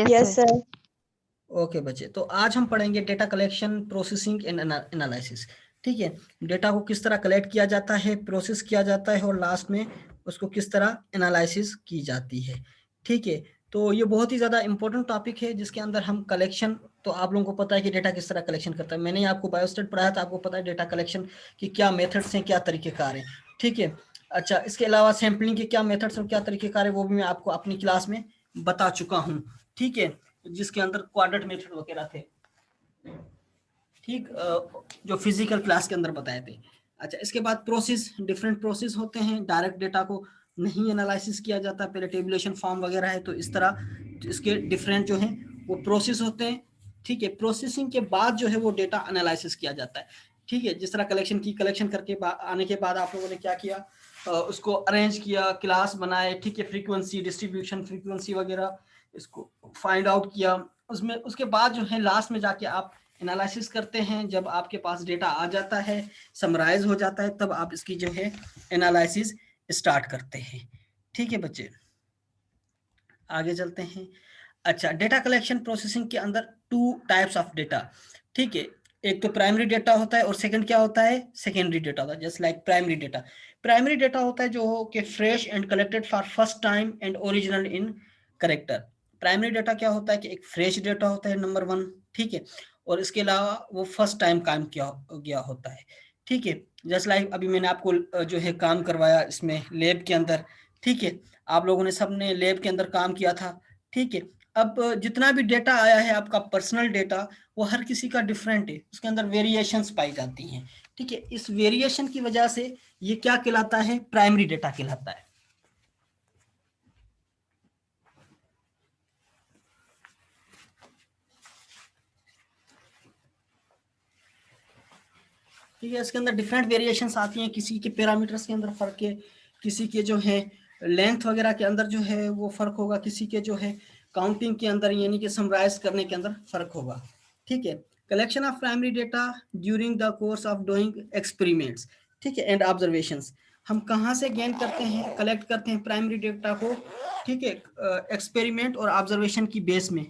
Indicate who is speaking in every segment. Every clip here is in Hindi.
Speaker 1: Yes sir.
Speaker 2: ओके बच्चे, तो आज हम पढ़ेंगे data collection, processing and analysis. ठीक है, डेटा को किस तरह कलेक्ट किया जाता है, प्रोसेस किया जाता है और लास्ट में उसको किस तरह एनालिसिस की जाती है। ठीक है, तो ये बहुत ही ज़्यादा इंपॉर्टेंट टॉपिक है जिसके अंदर हम कलेक्शन, तो आप लोगों को पता है कि डेटा किस तरह कलेक्शन करता है। मैंने आपको बायोस्टेट पढ़ाया था, आपको पता है डेटा कलेक्शन की क्या मेथड्स हैं, क्या तरीक़ेकार हैं। ठीक है, अच्छा, इसके अलावा सैम्पलिंग के क्या मेथड्स और क्या तरीक़ेकार है वो भी मैं आपको अपनी क्लास में बता चुका हूँ। ठीक है, जिसके अंदर क्वाड्रेंट मेथड वगैरह थे, ठीक, जो फिजिकल क्लास के अंदर बताए थे। अच्छा, इसके बाद प्रोसेस, डिफरेंट प्रोसेस होते हैं। डायरेक्ट डेटा को नहीं एनालिसिस किया जाता, पहले टेबुलेशन फॉर्म वगैरह है, तो इस तरह इसके डिफरेंट जो हैं वो प्रोसेस होते हैं। ठीक है, प्रोसेसिंग के बाद जो है वो डेटा एनालिसिस किया जाता है। ठीक है, जिस तरह कलेक्शन करके आने के बाद आप लोगों ने क्या किया, उसको अरेंज किया, क्लास बनाए। ठीक है, फ्रीक्वेंसी डिस्ट्रीब्यूशन, फ्रीक्वेंसी वगैरह इसको फाइंड आउट किया। उसमें उसके बाद जो है लास्ट में जाके आप एनालिसिस करते हैं। जब आपके पास डेटा आ जाता है, समराइज हो जाता है, तब आप इसकी जो है एनालिसिस स्टार्ट करते हैं। ठीक है बच्चे, आगे चलते हैं। अच्छा, डेटा कलेक्शन प्रोसेसिंग के अंदर 2 टाइप्स ऑफ डेटा। ठीक है, एक तो प्राइमरी डेटा होता है और सेकंड क्या होता है, सेकेंडरी डेटा होता है। जस्ट लाइक प्राइमरी डेटा होता है जो हो कि fresh and collected for first time and original in character. Primary data क्या होता है कि एक फ्रेश डेटा होता है, नंबर 1। ठीक है, और इसके अलावा वो फर्स्ट टाइम काम किया गया होता है। ठीक है, जस्ट लाइक अभी मैंने आपको जो है काम करवाया इसमें लैब के अंदर। ठीक है, आप लोगों ने सबने लैब के अंदर काम किया था। ठीक है, अब जितना भी डेटा आया है आपका पर्सनल डेटा, वो हर किसी का डिफरेंट है, उसके अंदर वेरिएशंस पाई जाती हैं। ठीक है, इस वेरिएशन की वजह से ये क्या कहलाता है, प्राइमरी डेटा कहलाता है। ठीक है, इसके अंदर डिफरेंट वेरिएशंस आती हैं, किसी के पैरामीटर्स के अंदर फर्क है, किसी के जो है लेंथ वगैरह के अंदर जो है वो फर्क होगा, किसी के जो है काउंटिंग के अंदर यानी कि समराइज करने के अंदर फर्क होगा। ठीक है, collection of primary data during the course of doing experiments. ठीक है, एंड ऑब्जर्वेशंस। हम कहाँ से गेन करते हैं, कलेक्ट करते हैं प्राइमरी डेटा को। ठीक है, एक्सपेरिमेंट और ऑब्जर्वेशन की बेस में।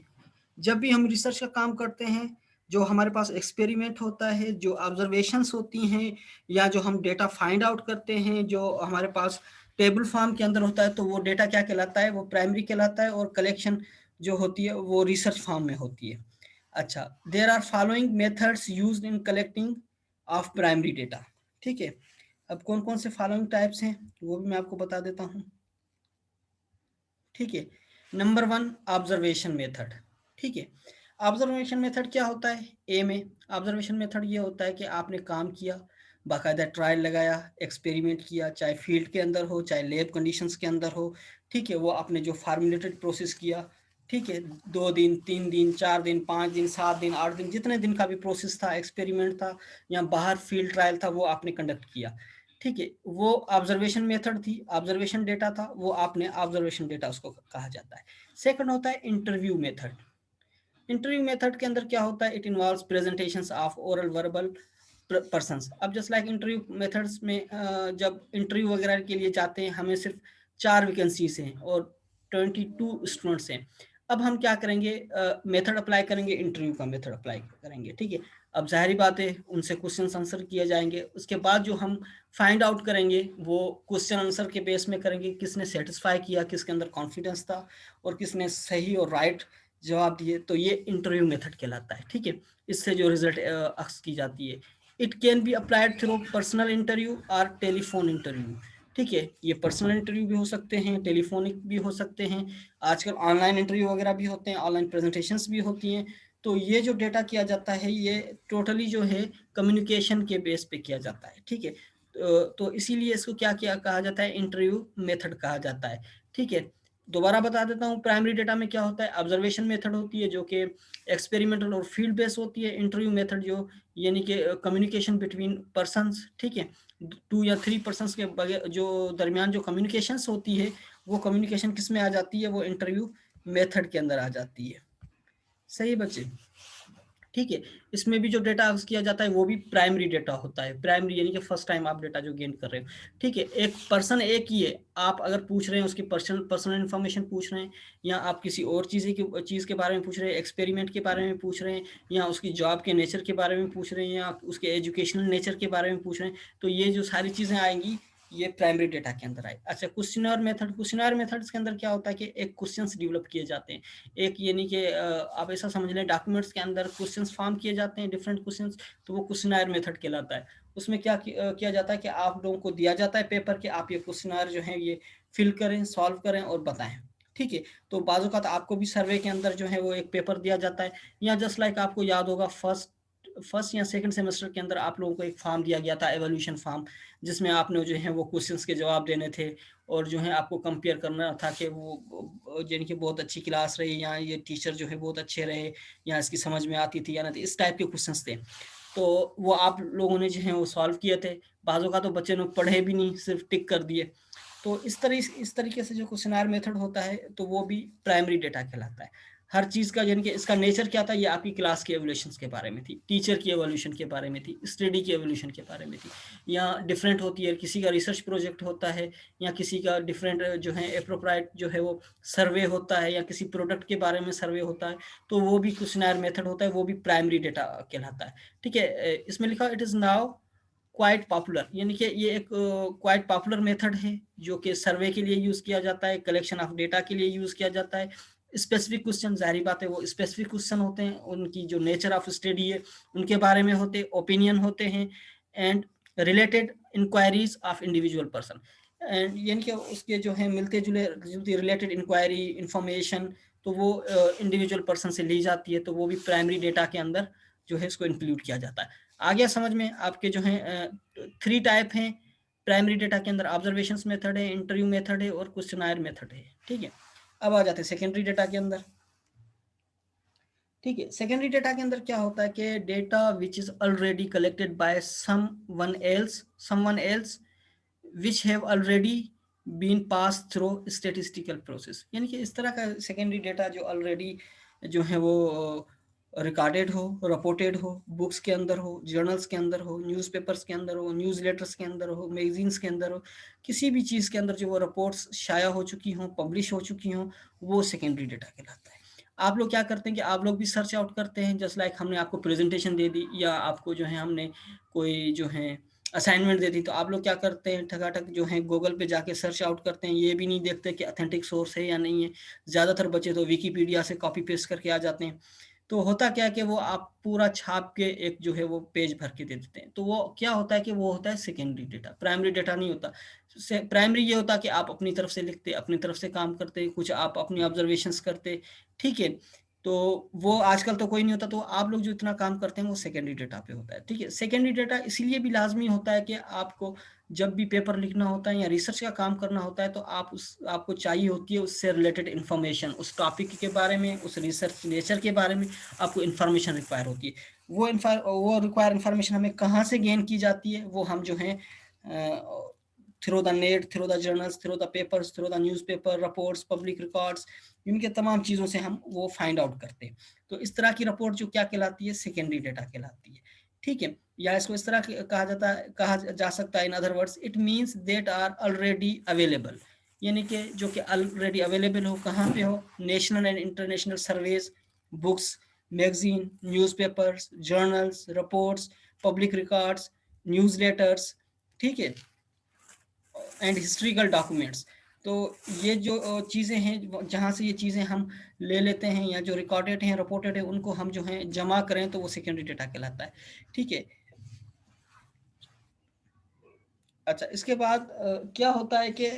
Speaker 2: जब भी हम रिसर्च का काम करते हैं, जो हमारे पास एक्सपेरिमेंट होता है, जो ऑब्जर्वेशंस होती हैं, या जो हम डेटा फाइंड आउट करते हैं, जो हमारे पास टेबल फॉर्म के अंदर होता है, तो वो डेटा क्या कहलाता है, वो प्राइमरी कहलाता है। और कलेक्शन जो होती है वो रिसर्च फॉर्म में होती है। अच्छा, there are following methods used in collecting of primary data. ठीक है, अब कौन कौन से फॉलोइंग टाइप्स हैं वो भी मैं आपको बता देता हूँ। ठीक है, नंबर 1 ऑब्जर्वेशन मेथड। ठीक है, ऑब्जर्वेशन मेथड क्या होता है, ए में ऑब्जर्वेशन मेथड ये होता है कि आपने काम किया, बाकायदा ट्रायल लगाया, एक्सपेरिमेंट किया, चाहे फील्ड के अंदर हो चाहे लैब कंडीशंस के अंदर हो। ठीक है, वो आपने जो फार्मूलेटेड प्रोसेस किया। ठीक है, 2 दिन 3 दिन 4 दिन 5 दिन 7 दिन 8 दिन जितने दिन का भी प्रोसेस था, एक्सपेरिमेंट था या बाहर फील्ड ट्रायल था, वो आपने कंडक्ट किया। ठीक है, वो ऑब्जर्वेशन मेथड थी, ऑब्जर्वेशन डेटा था, वो आपने ऑब्जर्वेशन डेटा उसको कहा जाता है। सेकंड होता है इंटरव्यू मेथड। इंटरव्यू मेथड के अंदर क्या होता है, it involves presentations of oral verbal persons. अब जस्ट लाइक इंटरव्यू मेथड्स में जब इंटरव्यू वगैरह के लिए जाते हैं, हमें सिर्फ 4 वैकेंसीज हैं और 22 स्टूडेंट्स हैं। अब हम क्या करेंगे, मेथड अप्लाई करेंगे, इंटरव्यू का मेथड अप्लाई करेंगे। ठीक है, अब जाहिर बात है उनसे क्वेश्चन आंसर किए जाएंगे, उसके बाद जो हम फाइंड आउट करेंगे वो क्वेश्चन आंसर के बेस में करेंगे, किसने सेटिस्फाई किया, किसके अंदर कॉन्फिडेंस था और किसने सही और राइट जवाब दिए, तो ये इंटरव्यू मेथड कहलाता है। ठीक है, इससे जो रिजल्ट अक्स की जाती है। It can be applied through personal interview और टेलीफोन इंटरव्यू। ठीक है, ये पर्सनल इंटरव्यू भी हो सकते हैं, टेलीफोनिक भी हो सकते हैं, आजकल ऑनलाइन इंटरव्यू वगैरह भी होते हैं, ऑनलाइन प्रेजेंटेशंस भी होती हैं। तो ये जो डेटा किया जाता है ये टोटली जो है कम्युनिकेशन के बेस पे किया जाता है। ठीक है, तो इसीलिए इसको क्या किया कहा जाता है, इंटरव्यू मेथड कहा जाता है। ठीक है, दोबारा बता देता हूँ, प्राइमरी डेटा में क्या होता है, ऑब्जर्वेशन मेथड होती है जो कि एक्सपेरिमेंटल और फील्ड बेस होती है। इंटरव्यू मेथड जो यानी कि कम्युनिकेशन बिटवीन पर्सन्स। ठीक है, 2 या 3 पर्सन्स के बगैर जो दरमियान जो कम्युनिकेशंस होती है, वो कम्युनिकेशन किस में आ जाती है, वो इंटरव्यू मेथड के अंदर आ जाती है। सही बच्चे, ठीक है। इसमें भी जो डेटा एक्सेस किया जाता है वो भी प्राइमरी डेटा होता है, प्राइमरी यानी कि फर्स्ट टाइम आप डेटा जो गेन कर रहे हो। ठीक है, एक पर्सन एक ही है, आप अगर पूछ रहे हैं उसकी पर्सनल इन्फॉर्मेशन पूछ रहे हैं, या आप किसी और चीज़ के बारे में पूछ रहे हैं, एक्सपेरिमेंट के बारे में पूछ रहे हैं, या उसकी जॉब के नेचर के बारे में पूछ रहे हैं, या उसके एजुकेशनल नेचर के बारे में पूछ रहे हैं, तो ये जो सारी चीज़ें आएंगी ये प्राइमरी डेटा के अंदर आए। अच्छा, क्वेश्चनर मेथड्स के अंदर क्या होता है कि एक क्वेश्चंस डेवलप किए जाते हैं। एक यानी कि आप ऐसा समझ लें, डॉक्यूमेंट्स के अंदर क्वेश्चंस फॉर्म किए जाते हैं, डिफरेंट क्वेश्चंस, तो वो क्वेश्चनर मेथड कहलाता है। उसमें क्या किया जाता है कि आप लोगों को दिया जाता है पेपर कि आप ये क्वेश्चनर जो है ये फिल करें, सॉल्व करें और बताएं। ठीक है, तो बाजू का तो आपको भी सर्वे के अंदर जो है वो एक पेपर दिया जाता है, या जस्ट लाइक आपको याद होगा फर्स्ट या सेकंड सेमेस्टर के अंदर आप लोगों को एक फॉर्म दिया गया था, एवोल्यूशन फॉर्म, जिसमें आपने जो है वो क्वेश्चंस के जवाब देने थे, और जो है आपको कंपेयर करना था कि वो यानी कि बहुत अच्छी क्लास रही, या ये टीचर जो है बहुत अच्छे रहे, या इसकी समझ में आती थी या नहीं, इस टाइप के क्वेश्चंस थे। तो वो आप लोगों ने जो है वो सॉल्व किए थे। बाजू का तो बच्चे लोग पढ़े भी नहीं, सिर्फ टिक कर दिए। तो इस तरीके से जो क्वेश्चनर मेथड होता है तो वो भी प्राइमरी डेटा कहलाता है। हर चीज़ का यानी कि इसका नेचर क्या था, ये आपकी क्लास के एवोल्यूशन के बारे में थी, टीचर की एवोल्यूशन के बारे में थी, स्टडी की एवोल्यूशन के बारे में थी, या डिफरेंट होती है, किसी का रिसर्च प्रोजेक्ट होता है, या किसी का डिफरेंट जो है एप्रोप्राइट जो है वो सर्वे होता है, या किसी प्रोडक्ट के बारे में सर्वे होता है, तो वो भी क्वेश्चनर मेथड होता है, वो भी प्राइमरी डेटा कहलाता है। ठीक है, इसमें लिखा it is now quite popular, यानी कि ये एक क्वाइट पॉपुलर मेथड है जो कि सर्वे के लिए यूज किया जाता है, कलेक्शन ऑफ डेटा के लिए यूज किया जाता है। स्पेसिफिक क्वेश्चन, जाहिर बात है वो स्पेसिफिक क्वेश्चन होते हैं, उनकी जो नेचर ऑफ स्टडी है उनके बारे में होते, ओपिनियन होते हैं, and related inquiries of individual person, and यानी कि उसके जो है मिलते जुलते रिलेटेड इंक्वायरी इंफॉर्मेशन, तो वो इंडिविजुअल पर्सन से ली जाती है, तो वो भी प्राइमरी डेटा के अंदर जो है इसको इंक्लूड किया जाता है। आ गया समझ में? आपके जो है 3 टाइप हैं प्राइमरी डेटा के अंदर, ऑब्जर्वेशन मेथड है, इंटरव्यू मेथड है, और क्वेश्चनायर मेथड है। ठीक है, अब आ जाते हैं सेकेंडरी डेटा के अंदर। ठीक है, सेकेंडरी डेटा के अंदर क्या होता है कि data which is already collected by someone else which have already been pass through statistical process, यानी कि इस तरह का सेकेंडरी डेटा जो ऑलरेडी जो है वो रिकॉर्डेड हो, रिपोर्टेड हो, बुक्स के अंदर हो, जर्नल्स के अंदर हो, न्यूज़पेपर्स के अंदर हो, न्यूज़ लेटर्स के अंदर हो, मैगजीन्स के अंदर हो, किसी भी चीज़ के अंदर जो वो रिपोर्ट्स शाया हो चुकी हों, पब्लिश हो चुकी हों, वो सेकेंडरी डेटा कहलाता है। आप लोग क्या करते हैं कि आप लोग भी सर्च आउट करते हैं, जस्ट लाइक हमने आपको प्रेजेंटेशन दे दी, या आपको जो है हमने कोई जो है असाइनमेंट दे दी, तो आप लोग क्या करते हैं, ठगाठक जो है गूगल पे जाके सर्च आउट करते हैं, ये भी नहीं देखते कि ऑथेंटिक सोर्स है या नहीं है। ज़्यादातर बच्चे तो विकीपीडिया से कॉपी पेस्ट करके आ जाते हैं। तो होता क्या है कि वो आप पूरा छाप के एक जो है वो पेज भर के दे देते हैं, तो वो क्या होता है कि वो होता है सेकेंडरी डेटा, प्राइमरी डेटा नहीं होता। प्राइमरी ये होता है कि आप अपनी तरफ से लिखते, अपनी तरफ से काम करते, कुछ आप अपनी ऑब्जर्वेशंस करते। ठीक है, तो वो आजकल तो कोई नहीं होता, तो आप लोग जो इतना काम करते हैं वो सेकेंडरी डेटा पे होता है। ठीक है, सेकेंडरी डेटा इसीलिए भी लाजमी होता है कि आपको जब भी पेपर लिखना होता है या रिसर्च का काम करना होता है, तो आपको चाहिए होती है उससे रिलेटेड इन्फॉर्मेशन, उस टॉपिक के बारे में, उस रिसर्च नेचर के बारे में आपको इन्फॉर्मेशन रिक्वायर होती है। वो रिक्वायर इन्फॉर्मेशन हमें कहाँ से गेन की जाती है, वो हम जो है through the net, through the journals, through the papers, through the newspaper, reports, public records, इनके तमाम चीज़ों से हम वो फाइंड आउट करते हैं। तो इस तरह की रिपोर्ट जो क्या कहलाती है, सेकेंडरी डेटा कहलाती है। ठीक है, या इसको इस तरह कहा जा सकता है, in other words it means that are already available, यानी कि जो कि ऑलरेडी अवेलेबल हो, कहाँ पे हो, national and international surveys, books, magazine, newspapers, journals, reports, public records, news letters, ठीक है, एंड हिस्ट्रिकल डॉक्यूमेंट्स। तो ये जो चीज़ें हैं जहाँ से ये चीज़ें हम ले लेते हैं, या जो रिकॉर्डेड हैं, रिपोर्टेड है, उनको हम जो है जमा करें, तो वो सेकेंडरी डेटा कहलाता है। ठीक है, अच्छा, इसके बाद क्या होता है कि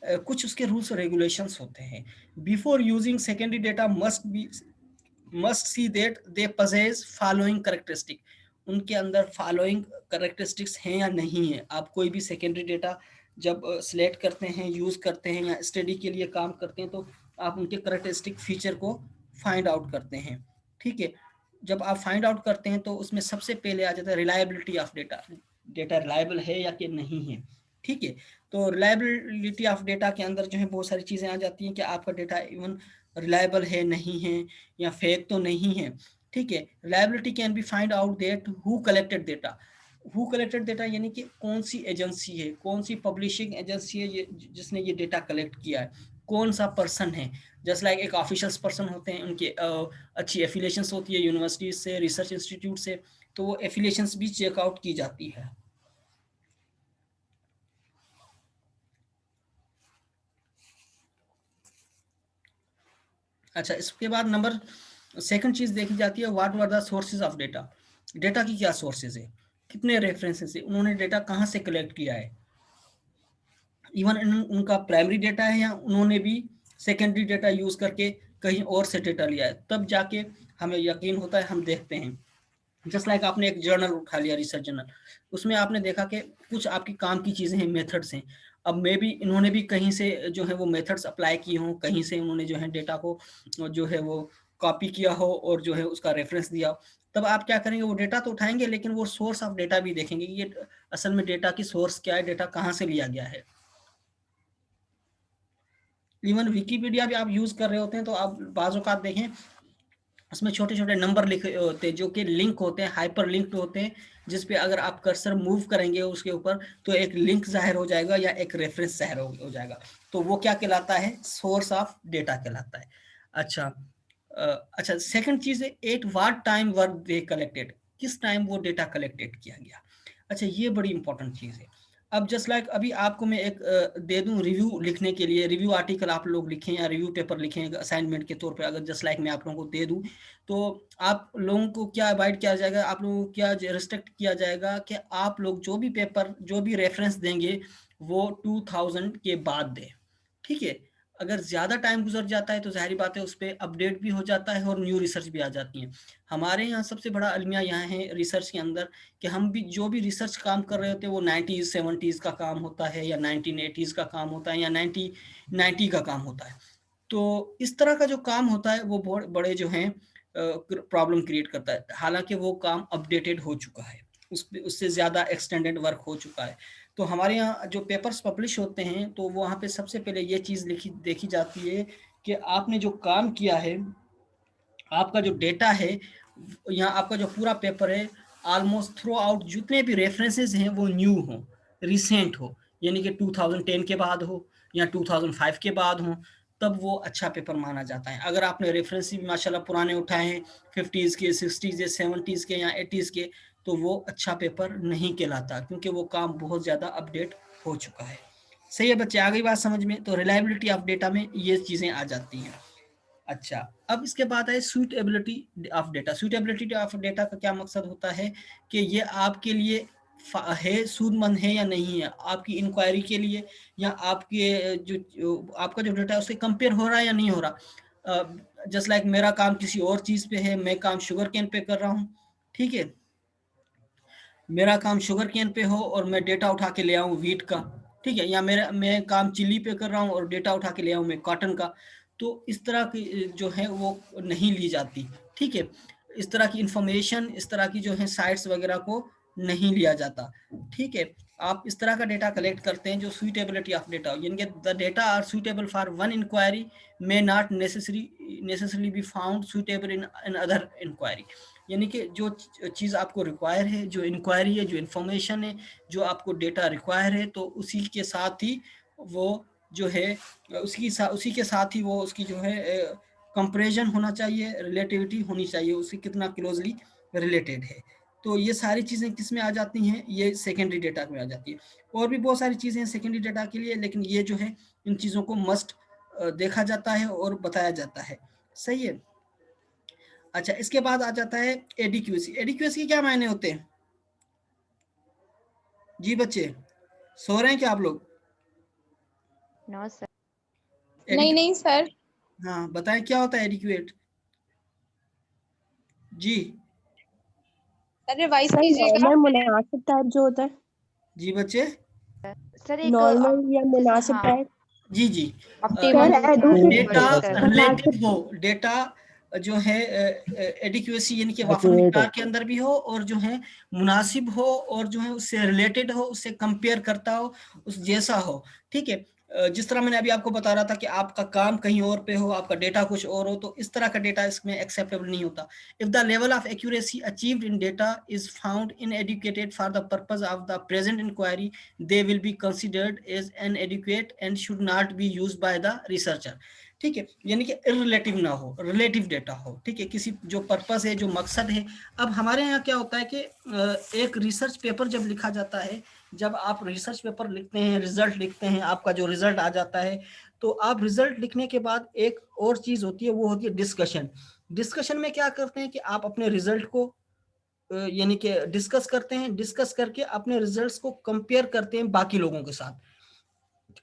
Speaker 2: कुछ उसके रूल्स और रेगुलेशंस होते हैं। Before using secondary data must see that they possess following characteristic, उनके अंदर फॉलोइंग करेक्टरिस्टिक्स हैं या नहीं है। आप कोई भी सेकेंडरी डेटा जब सिलेक्ट करते हैं, यूज़ करते हैं, या स्टडी के लिए काम करते हैं, तो आप उनके करेक्टरिस्टिक फीचर को फाइंड आउट करते हैं। ठीक है, जब आप फाइंड आउट करते हैं तो उसमें सबसे पहले आ जाता है reliability of data, data reliable है या कि नहीं है। ठीक है, तो रिलायबिलिटी ऑफ डेटा के अंदर जो है बहुत सारी चीज़ें आ जाती हैं कि आपका डेटा इवन रिलायबल है नहीं है, या फेक तो नहीं है। ठीक है। Reliability can be find out that who collected data, who collected data यानी कि कौन सी एजेंसी है, कौन सी पब्लिशिंग एजेंसी है जिसने ये डेटा कलेक्ट किया है, कौन सा पर्सन है। जस्ट लाइक एक ऑफिशियल्स पर्सन होते हैं, उनके अच्छी एफिलिएशंस होती है यूनिवर्सिटीज से, रिसर्च इंस्टीट्यूट से, तो वो एफिलिएशंस भी चेकआउट की जाती है। अच्छा, इसके बाद नंबर सेकंड चीज देखी जाती है, what were the sources of data. Data की क्या सोर्सेज है, कितने रेफरेंसेस है, उन्होंने डेटा कहाँ से कलेक्ट किया है, इवन उनका प्राइमरी डेटा है या उन्होंने भी सेकेंडरी डेटा यूज करके कहीं और से डेटा लिया है, तब जाके हमें यकीन होता है, हम देखते हैं। जस्ट लाइक आपने एक जर्नल उठा लिया, रिसर्च जर्नल, उसमें आपने देखा कि कुछ आपकी काम की चीजें हैं, मेथड्स हैं, अब मे भी इन्होंने भी कहीं से जो है वो मेथड्स अप्लाई किए हों, कहीं से उन्होंने जो है डेटा को जो है वो कॉपी किया हो और जो है उसका रेफरेंस दिया हो, तब आप क्या करेंगे, वो डेटा तो उठाएंगे लेकिन वो सोर्स ऑफ डेटा भी देखेंगे, ये असल में डेटा की सोर्स क्या है, डेटा कहाँ से लिया गया है। इवन विकीपीडिया भी आप यूज कर रहे होते हैं तो आप बाज़ औक़ात देखें उसमें छोटे छोटे नंबर लिखे होते हैं जो कि लिंक होते हैं, हाइपर लिंक्ड होते हैं, जिसपे अगर आप कर्सर मूव करेंगे उसके ऊपर तो एक लिंक जाहिर हो जाएगा या एक रेफरेंस जाहिर हो जाएगा, तो वो क्या कहलाता है, सोर्स ऑफ डेटा कहलाता है। अच्छा, अच्छा सेकंड चीज है, at what time were they collected, किस टाइम वो डेटा कलेक्टेड किया गया। अच्छा, ये बड़ी इंपॉर्टेंट चीज है। अब जस्ट लाइक अभी आपको मैं एक दे दूं रिव्यू लिखने के लिए, रिव्यू आर्टिकल आप लोग लिखें या रिव्यू पेपर लिखें असाइनमेंट के तौर पे, अगर जस्ट लाइक मैं आप लोगों को दे दूं तो आप लोगों को क्या अवॉइड किया जाएगा, आप लोगों को क्या रिस्ट्रिक्ट किया जाएगा कि आप लोग जो भी पेपर जो भी रेफरेंस देंगे वो 2000 के बाद दें, ठीक है। अगर ज़्यादा टाइम गुजर जाता है तो जाहिर बात है उस पर अपडेट भी हो जाता है और न्यू रिसर्च भी आ जाती है। हमारे यहाँ सबसे बड़ा अलमिया यहाँ है रिसर्च के अंदर कि हम भी जो भी रिसर्च काम कर रहे होते हैं वो 90s 70s का काम होता है या 1980s का काम होता है या 90 का काम होता है। तो इस तरह का जो काम होता है वो बहुत बड़े जो हैं प्रॉब्लम क्रिएट करता है, हालांकि वो काम अपडेटेड हो चुका है, उससे ज़्यादा एक्सटेंडेड वर्क हो चुका है। तो हमारे यहाँ जो पेपर्स पब्लिश होते हैं तो वहाँ पे सबसे पहले ये चीज़ देखी जाती है कि आपने जो काम किया है, आपका जो डेटा है, यहाँ आपका जो पूरा पेपर है ऑलमोस्ट थ्रू आउट जितने भी रेफरेंसेस हैं वो न्यू हो, रिसेंट हो, यानी कि 2010 के बाद हो या 2005 के बाद हो, तब वो अच्छा पेपर माना जाता है। अगर आपने रेफरेंस भी माशाल्लाह पुराने उठाए हैं 50s के, 60s के, 70s के या 80s के, तो वो अच्छा पेपर नहीं कहलाता क्योंकि वो काम बहुत ज़्यादा अपडेट हो चुका है। सही है बच्चे, आ गई बात समझ में। तो रिलायबिलिटी ऑफ डेटा में ये चीज़ें आ जाती हैं। अच्छा, अब इसके बाद है suitability of data. Suitability of data का क्या मकसद होता है कि ये आपके लिए है, सूदमंद है या नहीं है, आपकी इंक्वायरी के लिए, या आपके जो आपका जो डेटा है उससे कंपेयर हो रहा है या नहीं हो रहा। जस्ट लाइक मेरा काम किसी और चीज़ पे है, मैं काम शुगर केन पे कर रहा हूँ, ठीक है, मेरा काम शुगर केन पे हो और मैं डेटा उठा के ले आऊँ वीट का, ठीक है, या मैं काम चिल्ली पे कर रहा हूँ और डेटा उठा के ले आऊँ मैं कॉटन का, तो इस तरह की जो है वो नहीं ली जाती, ठीक है। इस तरह की इंफॉर्मेशन, इस तरह की जो है साइट्स वगैरह को नहीं लिया जाता, ठीक है। आप इस तरह का डेटा कलेक्ट करते हैं जो सुइटेबिलिटी ऑफ डेटा, यानी कि the data are suitable for one inquiry may not necessarily be found suitable in other inquiry, यानी कि जो चीज़ आपको रिक्वायर है, जो इंक्वायरी है, जो इन्फॉर्मेशन है, जो आपको डेटा रिक्वायर है, तो उसी के साथ ही वो जो है उसी के साथ ही वो उसकी जो है कंपैरिजन होना चाहिए, रिलेटिविटी होनी चाहिए, उससे कितना क्लोजली रिलेटेड है। तो ये सारी चीज़ें किस में आ जाती हैं, ये सेकेंडरी डेटा में आ जाती है। और भी बहुत सारी चीज़ें हैं सेकेंडरी डेटा के लिए, लेकिन ये जो है इन चीज़ों को मस्ट देखा जाता है और बताया जाता है। सही है। अच्छा, इसके बाद आ जाता है एडिक्वेसी। एडिक्वेसी के क्या मायने होते हैं जी बच्चे, सो रहे हैं क्या आप लोग?
Speaker 1: No sir.
Speaker 3: नहीं नहीं सर।
Speaker 2: हाँ बताएं क्या होता है एडिक्वेट जी।
Speaker 3: सर रिवाइज कीजिएगा।
Speaker 4: नॉर्मल मुनासिब टाइप जो होता है
Speaker 2: जी बच्चे,
Speaker 1: सर एक
Speaker 4: नॉर्मल या मुनासिब
Speaker 1: हाँ,
Speaker 4: टाइप।
Speaker 2: जी जी,
Speaker 1: ऑप्टिमल
Speaker 2: डेटा
Speaker 1: सर।
Speaker 2: रिलेटिव हो, डेटा जो है एडिक्वेसी यानी कि वाफर मिकदार के अंदर भी हो और जो है मुनासिब हो और जो है उससे रिलेटेड हो, उससे कंपेयर करता हो, उस जैसा हो, ठीक है। जिस तरह मैंने अभी आपको बता रहा था कि आपका काम कहीं और पे हो, आपका डेटा कुछ और हो, तो इस तरह का डेटा इसमें एक्सेप्टेबल नहीं होता. If the level of accuracy achieved in data is found inadequated for the purpose of the present inquiry, they will be considered as inadequate and should not be used by the researcher. ठीक है, यानी कि इररिलेटिव ना हो, रिलेटिव डेटा हो. ठीक है, किसी जो पर्पस है, जो मकसद है. अब हमारे यहाँ क्या होता है कि एक रिसर्च पेपर जब लिखा जाता है, जब आप रिसर्च पेपर लिखते हैं, रिजल्ट लिखते हैं, आपका जो रिजल्ट आ जाता है, तो आप रिजल्ट लिखने के बाद एक और चीज होती है, वो होती है डिस्कशन. डिस्कशन में क्या करते हैं कि आप अपने रिजल्ट को यानी कि डिस्कस करते हैं, डिस्कस करके अपने रिजल्ट्स को कंपेयर करते हैं बाकी लोगों के साथ.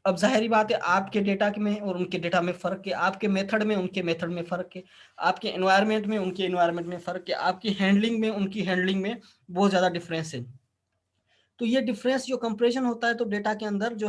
Speaker 2: अब जाहिर बात है, आपके डेटा में और उनके डेटा में फर्क है, आपके मेथड में उनके मेथड में फर्क है, आपके एनवायरनमेंट में उनके एनवायरनमेंट में फर्क है, आपकी हैंडलिंग में उनकी हैंडलिंग में बहुत ज्यादा डिफरेंस है. तो ये डिफरेंस जो कंपैरिजन होता है, तो डेटा के अंदर जो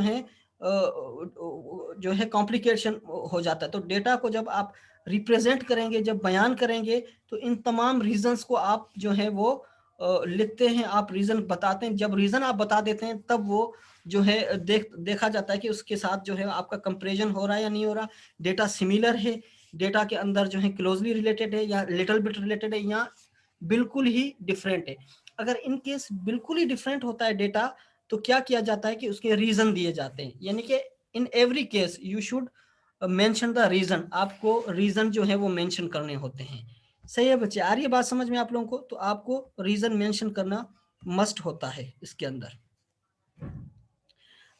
Speaker 2: है कॉम्प्लिकेशन हो जाता है. तो डेटा को जब आप रिप्रेजेंट करेंगे, जब बयान करेंगे, तो इन तमाम रीजंस को आप जो है वो लिखते हैं, आप रीजन बताते हैं. जब रीजन आप बता देते हैं, तब वो जो है देखा जाता है कि उसके साथ जो है आपका कंपैरिजन हो रहा है या नहीं हो रहा, डेटा सिमिलर है, डेटा के अंदर जो है क्लोजली रिलेटेड है, या लिटिल बिट रिलेटेड है, या बिल्कुल ही डिफरेंट है. अगर इन केस बिल्कुल ही डिफरेंट होता है डेटा, तो क्या किया जाता है कि उसके रीजन दिए जाते हैं. यानी कि in every case you should mention the reason. आपको रीजन जो है वो मेंशन करने होते हैं. सही है बच्चे, आ रही है बात समझ में आप लोगों को? तो आपको रीजन मेंशन करना मस्ट होता है इसके अंदर.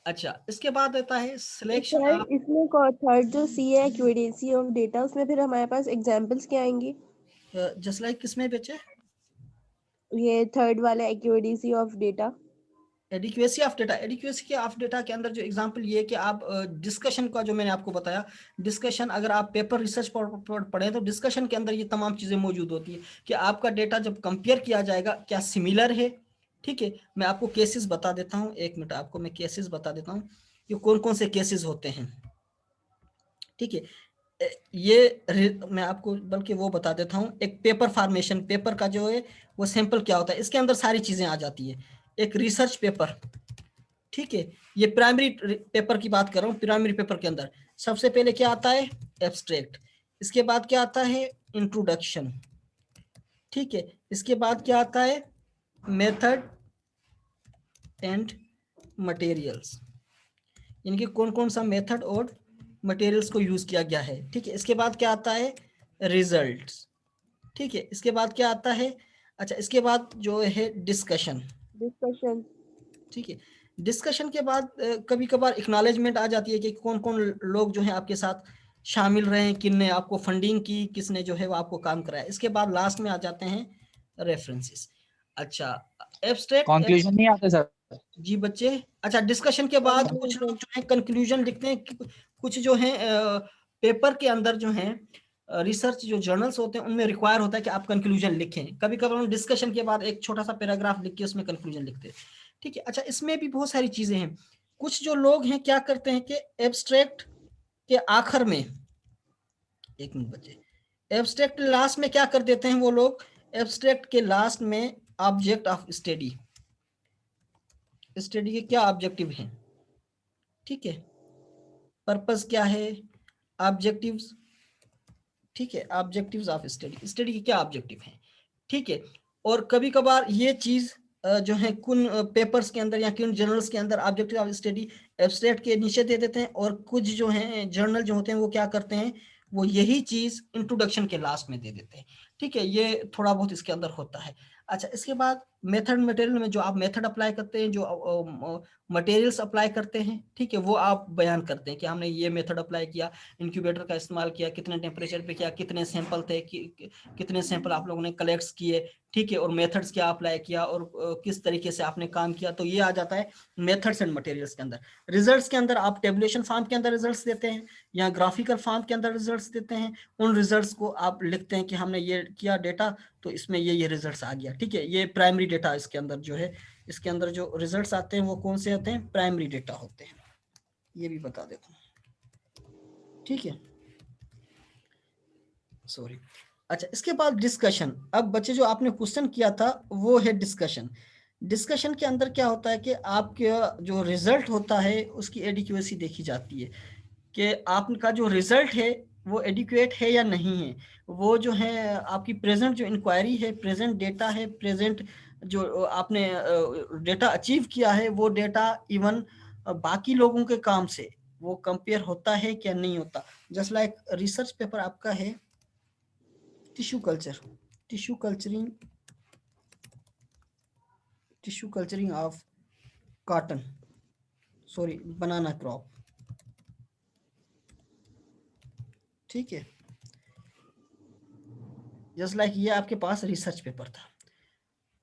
Speaker 2: अच्छा, इसके बाद आता है सिलेक्शन
Speaker 4: सर
Speaker 2: ऑफ.
Speaker 4: इसमें थर्ड जो सी है एक्यूरेसी ऑफ डेटा, उसमें फिर हमारे पास एग्जांपल्स क्या आएंगे?
Speaker 2: जस्ट लाइक किसमें बच्चे?
Speaker 4: ये थर्ड वाला accuracy of data.
Speaker 2: Adequacy of data. Adequacy of data के अंदर जो एग्जांपल ये है कि आप डिस्कशन का जो मैंने आपको बताया, डिस्कशन अगर आप पेपर रिसर्च पढ़ें, तो डिस्कशन के अंदर ये तमाम चीजें मौजूद होती है कि आपका डेटा जब कंपेयर किया जाएगा, क्या सिमिलर है. ठीक है, मैं आपको केसेस बता देता हूँ, एक मिनट, आपको मैं केसेस बता देता हूँ ये कौन कौन से केसेस होते हैं. ठीक है, मैं आपको बल्कि वो बता देता हूँ. एक पेपर फॉर्मेशन, पेपर का जो है वो सैंपल क्या होता है, इसके अंदर सारी चीजें आ जाती है. एक रिसर्च पेपर, ठीक है, ये प्राइमरी पेपर की बात कर रहा हूँ. प्राइमरी पेपर के अंदर सबसे पहले क्या आता है? एब्स्ट्रैक्ट. इसके बाद क्या आता है? इंट्रोडक्शन. ठीक है, इसके बाद क्या आता है? मेथड एंड मटेरियल्स, यानी कि कौन कौन सा मेथड और मटेरियल्स को यूज किया गया है. ठीक है, इसके बाद क्या आता है? रिजल्ट्स. ठीक है, इसके बाद क्या आता है? अच्छा, इसके बाद जो है डिस्कशन.
Speaker 4: डिस्कशन.
Speaker 2: ठीक है, डिस्कशन के बाद कभी कभार एक्नॉलेजमेंट आ जाती है कि कौन कौन लोग जो है आपके साथ शामिल रहे हैं, किन ने आपको फंडिंग की, किसने जो है वो आपको काम कराया. इसके बाद लास्ट में आ जाते हैं रेफरेंसेस. अच्छा, एब्स्ट्रैक्ट.
Speaker 5: कंक्लूजन नहीं आते सर?
Speaker 2: जी बच्चे, अच्छा, डिस्कशन के बाद कुछ लोग जो है कंक्लूजन लिखते हैं. कुछ जो है पेपर के अंदर जो है रिसर्च जो जर्नल्स होते हैं, उनमें रिक्वायर होता है कि आप कंक्लूजन लिखें. कभी कभार हम डिस्कशन के बाद एक छोटा सा पैराग्राफ लिख के उसमें कंक्लूजन लिखते हैं. ठीक है, अच्छा, इसमें भी बहुत सारी चीजें हैं. कुछ जो लोग हैं क्या करते हैं कि एब्स्ट्रैक्ट के आखिर में, एक मिनट बच्चे, एब्स्ट्रैक्ट लास्ट में क्या कर देते हैं वो लोग? एब्स्ट्रैक्ट के लास्ट में ऑब्जेक्ट ऑफ स्टडी. स्टडी के क्या ऑब्जेक्टिव हैं? ठीक है, पर्पस क्या है, ऑब्जेक्टिव्स. ठीक है, ऑब्जेक्टिव्स ऑफ स्टडी, स्टडी के क्या ऑब्जेक्टिव हैं. ठीक है, और कभी कभार ये चीज जो है कुछ पेपर्स के अंदर या कुछ जर्नल्स के अंदर ऑब्जेक्टिव ऑफ स्टडी एब्स्ट्रैक्ट के नीचे दे देते हैं, और कुछ जो हैं जर्नल जो होते हैं वो क्या करते हैं, वो यही चीज इंट्रोडक्शन के लास्ट में दे देते हैं. ठीक है, ये थोड़ा बहुत इसके अंदर होता है. अच्छा, इसके बाद मेथड मटेरियल में जो आप मेथड अप्लाई करते हैं, जो मटेरियल्स अप्लाई करते हैं, ठीक है, वो आप बयान करते हैं कि हमने ये मेथड अप्लाई किया, इंक्यूबेटर का इस्तेमाल किया, कितने टेम्परेचर पे किया, कितने सैंपल थे, कितने सैंपल आप लोगों ने कलेक्ट किए. ठीक है, और मेथड्स क्या अप्लाई किया, और किस तरीके से आपने काम किया. तो ये आ जाता है मेथड्स एंड मटेरियल्स के अंदर. रिजल्ट्स के अंदर आप टेबुलेशन फॉर्म के अंदर रिजल्ट्स देते हैं, या ग्राफिकल फॉर्म के अंदर रिजल्ट्स देते हैं. उन रिजल्ट्स को आप लिखते हैं कि हमने ये किया डेटा, तो इसमें ये रिजल्ट्स आ गया. ठीक है, ये प्राइमरी डेटा इसके अंदर जो है, इसके अंदर जो रिजल्ट्स आते हैं वो कौन से होते हैं? प्राइमरी डेटा होते हैं. ये भी बता देता हूँ. ठीक है, सॉरी. अच्छा, इसके बाद डिस्कशन. अब बच्चे जो आपने क्वेश्चन किया था वो है डिस्कशन. डिस्कशन के अंदर क्या होता है कि आपके जो रिजल्ट होता है उसकी एडिक्वेसी देखी जाती है कि आपका जो रिजल्ट है वो एडिक्वेट है या नहीं है। वो जो है आपकी प्रेजेंट जो इंक्वायरी है, प्रेजेंट डेटा है, प्रेजेंट जो आपने डेटा अचीव किया है, वो डेटा इवन बाकी लोगों के काम से वो कंपेयर होता है क्या नहीं होता। जस्ट लाइक रिसर्च पेपर आपका है tissue culture, tissue culturing of cotton, sorry banana crop, ठीक है। जस्ट लाइक ये आपके पास रिसर्च पेपर था,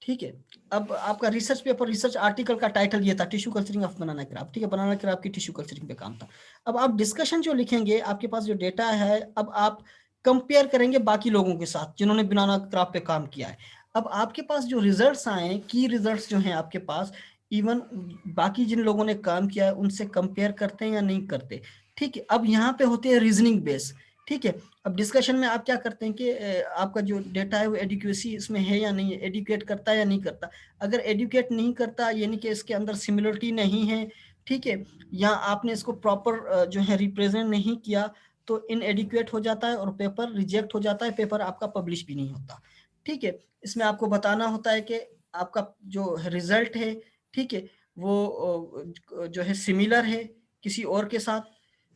Speaker 2: ठीक है। अब आपका रिसर्च पेपर, रिसर्च आर्टिकल का टाइटल ये था tissue culturing of banana crop, ठीक है। बनाना क्रॉप की टिश्यू कल्चरिंग पे काम था। अब आप डिस्कशन जो लिखेंगे, आपके पास जो डेटा है, अब आप कंपेयर करेंगे बाकी लोगों के साथ जिन्होंने बनाना क्रॉप पे काम किया है। अब आपके पास जो रिजल्ट्स आए, की रिजल्ट्स जो हैं आपके पास, इवन बाकी जिन लोगों ने काम किया है उनसे कंपेयर करते हैं या नहीं करते, ठीक है। अब यहाँ पे होते हैं रीजनिंग बेस, ठीक है। अब डिस्कशन में आप क्या करते हैं कि आपका जो डेटा है वो एडिक्वेसी इसमें है या नहीं है, एडुकेट करता है या नहीं करता। अगर एडुकेट नहीं करता यानी कि इसके अंदर सिमिलरिटी नहीं है, ठीक है, या आपने इसको प्रॉपर जो है रिप्रेजेंट नहीं किया, तो इनएडिक्वेट हो जाता है और पेपर रिजेक्ट हो जाता है, पेपर आपका पब्लिश भी नहीं होता, ठीक है। इसमें आपको बताना होता है कि आपका जो रिजल्ट है, ठीक है, वो जो है सिमिलर है किसी और के साथ,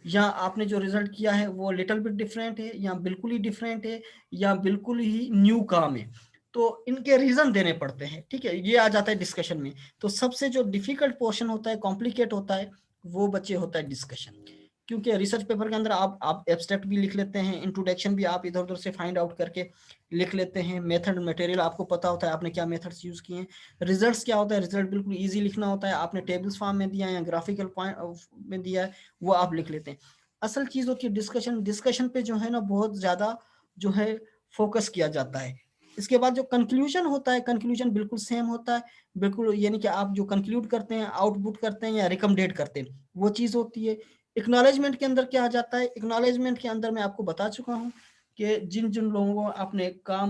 Speaker 2: या आपने जो रिजल्ट किया है वो लिटिल बिट डिफरेंट है, या बिल्कुल ही डिफरेंट है, या बिल्कुल ही न्यू काम है। तो इनके रीजन देने पड़ते हैं, ठीक है। ये आ जाता है डिस्कशन में। तो सबसे जो डिफिकल्ट पोर्शन होता है, कॉम्प्लिकेट होता है, वो बच्चे होता है डिस्कशन, क्योंकि रिसर्च पेपर के अंदर आप एब्स्ट्रैक्ट भी लिख लेते हैं, इंट्रोडक्शन भी आप इधर उधर से फाइंड आउट करके लिख लेते हैं, मेथड मटेरियल आपको पता होता है आपने क्या मेथड्स यूज किए हैं। रिजल्ट्स क्या होता है, रिजल्ट बिल्कुल इजी लिखना होता है, आपने टेबल्स फॉर्म में दिया है या ग्राफिकल पॉइंट में दिया है, वो आप लिख लेते हैं। असल चीज होती है डिस्कशन, डिस्कशन पे जो है ना बहुत ज्यादा जो है फोकस किया जाता है। इसके बाद जो कंक्लूजन होता है, कंक्लूजन बिल्कुल सेम होता है, बिल्कुल यानी कि आप जो कंक्लूड करते हैं, आउटपुट करते हैं या रिकमेंडेड करते हैं, वो चीज होती है। एक्नॉलेजमेंट के अंदर क्या आ जाता है, एक्नॉलेजमेंट के अंदर मैं आपको बता चुका हूँ कि जिन जिन लोगों को आपने काम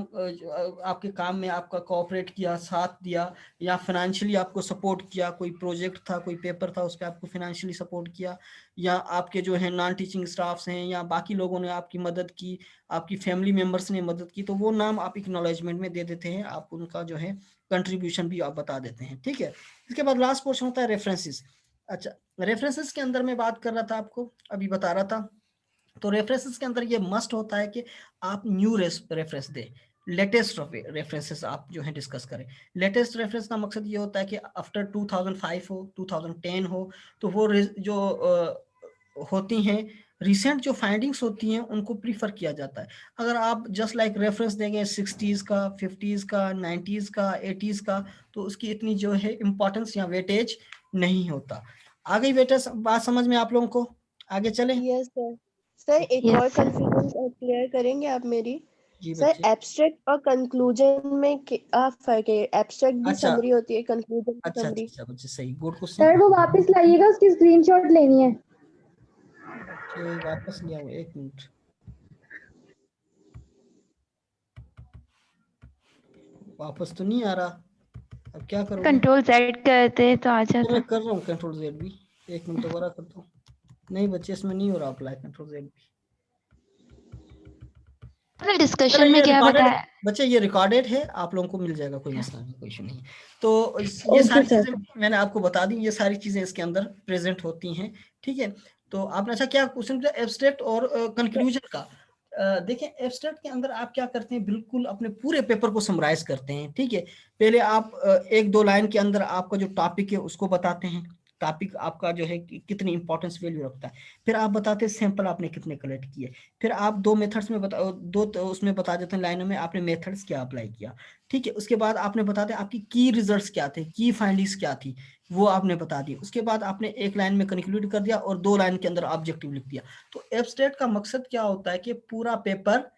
Speaker 2: आपके काम में आपका कोऑपरेट किया, साथ दिया, या फाइनेंशियली आपको सपोर्ट किया, कोई प्रोजेक्ट था, कोई पेपर था, उस पर आपको फाइनेंशियली सपोर्ट किया, या आपके जो है नॉन टीचिंग स्टाफ्स हैं, या बाकी लोगों ने आपकी मदद की, आपकी फैमिली मेम्बर्स ने मदद की, तो वो नाम आप एक्नॉलेजमेंट में दे देते हैं, आप उनका जो है कंट्रीब्यूशन भी आप बता देते हैं, ठीक है। इसके बाद लास्ट पोर्शन होता है रेफरेंसेस। अच्छा, रेफरेंसेस के अंदर मैं बात कर रहा था, आपको अभी बता रहा था। तो रेफरेंसेस के अंदर ये मस्ट होता है कि आप न्यू रेफरेंस दें, लेटेस्ट रेफरेंसेस आप जो है डिस्कस करें। लेटेस्ट रेफरेंस का मकसद ये होता है कि आफ्टर 2005 हो, 2010 हो, तो वो जो होती हैं रिसेंट जो फाइंडिंग्स होती हैं उनको प्रीफर किया जाता है। अगर आप जस्ट लाइक रेफरेंस देंगे 60s का, 50s का, 90s का, 80s का, तो उसकी इतनी जो है इम्पोर्टेंस या वेटेज नहीं होता। आ गई वेटेज बात समझ में आप लोगों को? आगे चलें।
Speaker 4: Yes sir. सर एक
Speaker 1: Yes,
Speaker 4: और
Speaker 1: sir.
Speaker 4: कंफ्यूजन क्लियर करेंगे आप मेरी?
Speaker 2: जी
Speaker 4: सर
Speaker 2: बच्चे।
Speaker 4: एब्स्ट्रैक्ट और कंक्लूजन में क्या फर्क है? एब्स्ट्रैक्ट भी
Speaker 2: अच्छा
Speaker 4: समरी होती है, कंक्लूजन भी
Speaker 2: अच्छा
Speaker 4: समरी।
Speaker 2: अच्छा बच्चे, सही, गुड क्वेश्चन।
Speaker 5: सर वो वापस लाइएगा, उसकी स्क्रीनशॉट लेनी है।
Speaker 2: ओके, वापस ले आओ, एक मिनट। वापस तो नहीं आ रहा, अब क्या करूँगा?
Speaker 1: कंट्रोल Z करते तो आ
Speaker 2: तो
Speaker 1: जाता।
Speaker 2: मैं कर रहा हूँ कंट्रोल जेड भी, एक मिनट दोबारा करता हूँ। नहीं बच्चे, इसमें नहीं हो रहा अप्लाई कंट्रोल जेड भी।
Speaker 1: डिस्कशन में क्या
Speaker 2: रिकॉर्डेड
Speaker 1: बताया?
Speaker 2: बच्चे, ये रिकॉर्डेड है, आप लोगों को मिल जाएगा, कोई मसला नहीं, कोई इशू नहीं। तो ये
Speaker 5: ओके
Speaker 2: सारी
Speaker 5: सर।
Speaker 2: चीजें मैंने आपको बता दी, ये सारी चीजें इसके अंदर प्रेजेंट होती हैं, ठीक है। तो आपने अच्छा क्या क्वेश्चन किया एब्स्ट्रैक्ट और कंक्लूजन का? देखिए एब्स्ट्रैक्ट के अंदर आप क्या करते हैं, बिल्कुल अपने पूरे पेपर को समराइज करते हैं, ठीक है। पहले आप एक दो लाइन के अंदर आपका जो टॉपिक है उसको बताते हैं, टॉपिक आपका जो है कितनी इंपॉर्टेंस वैल्यू रखता है। फिर आप बताते हैं सैंपल आपने कितने कलेक्ट किए। फिर आप दो मेथड्स में उसमें बता देते हैं लाइनों में आपने मेथड्स क्या अप्लाई किया, ठीक है। उसके बाद आपने बताते हैं आपकी की रिजल्ट्स क्या थे, की फाइंडिंग्स क्या थी, वो आपने बता दी। उसके बाद आपने एक लाइन में कंक्लूड कर दिया और 2 लाइन के अंदर ऑब्जेक्टिव लिख दिया। तो एब्स्ट्रैक्ट का मकसद क्या होता है कि पूरा paper